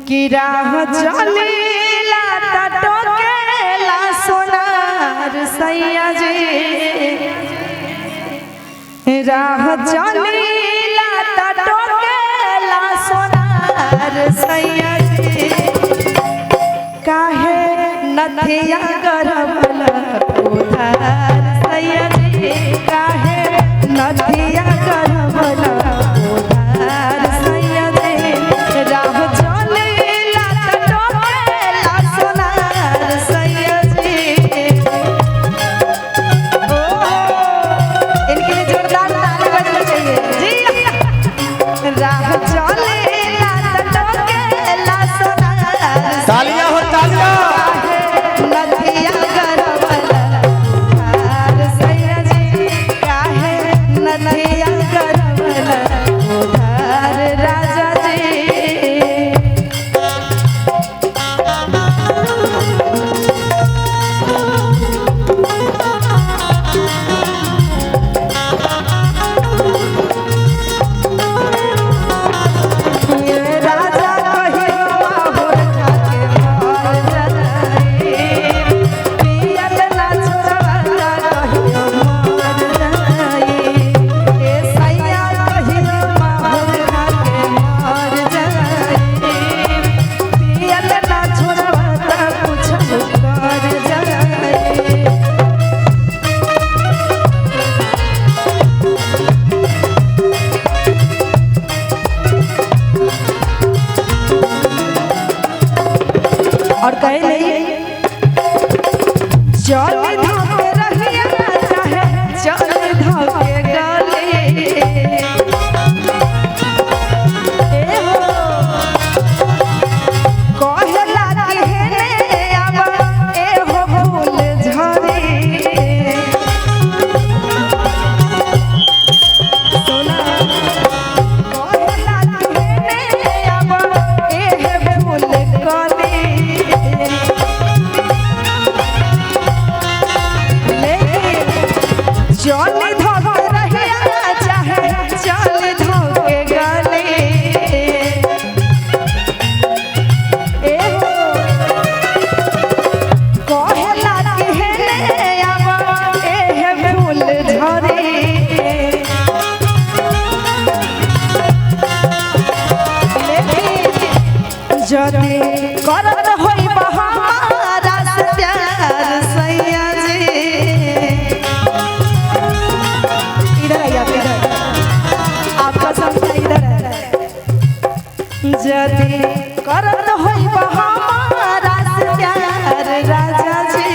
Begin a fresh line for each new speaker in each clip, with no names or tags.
कि राह चलीला टटोकेला सोनार सैया जी, राह चलीला टटोकेला सोनार सैया जी, काहे नथिया गरबला उधार सैया जी, काहे नथिया गरबला उधार सैया जी, राह चलीला टटोकेला सोनार सैया जी। इनके लिए जोरदार ताली बजना चाहिए जी। राह चलीला टटोकेला सोनार
तालियां हो तालियां।
नथिया गरबला उधार सैया जी, काहे नथिया गरबला उधार राजा जी। ये राजा कहियो माहुर खाके मर जाई, पियल ना छोड़वाला कहियो मर जाई, ए सैया कहियो माहुर खाके मर जाई, पियल ना छोड़वाला कुछ कर जाई। और कहे नहीं चल धोके रहिया चाहे चल धोके गले, ए हो कहेला कि हेने आवा ए हो फूल झरे, सोना कहेला कि हेने आवा ए हे फूल कले, चल धोके रहिया चाहे चल धोके गले, ए हो कहेला कि हेने आवा ए हे फूल झरे, जदि करत होइब हमारा से प्यार सैया जी, इधर आइए आप, इधर आपका समझा इधर है, जदि करत होइब हमारा से प्यार राजा जी,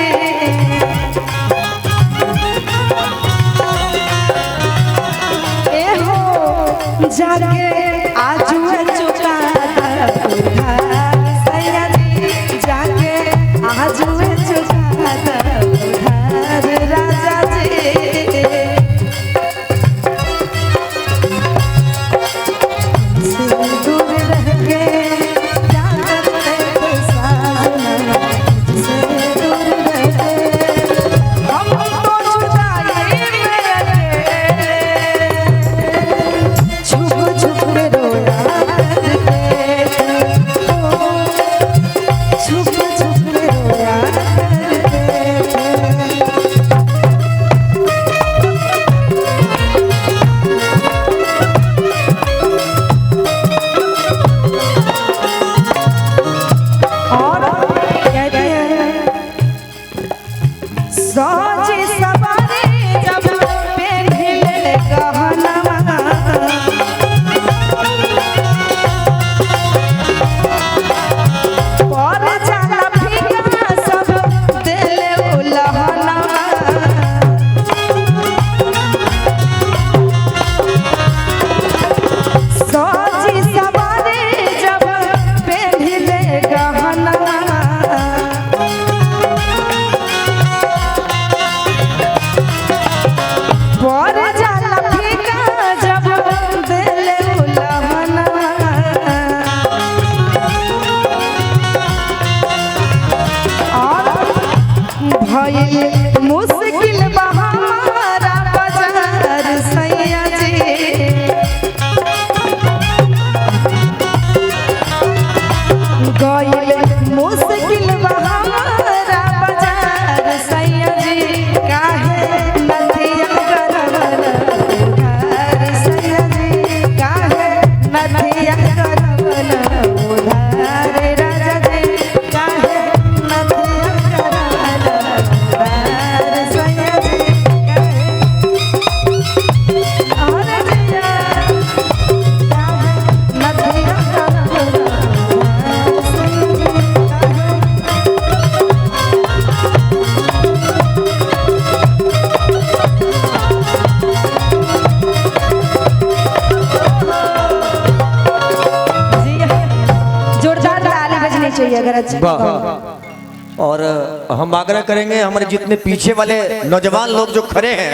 ए हो जाके आजू चुका उधार सैया जी, चाहिए अगर अच्छा
वाह।
गाओ।
और हम आग्रह करेंगे हमारे जितने पीछे वाले नौजवान लोग जो खड़े हैं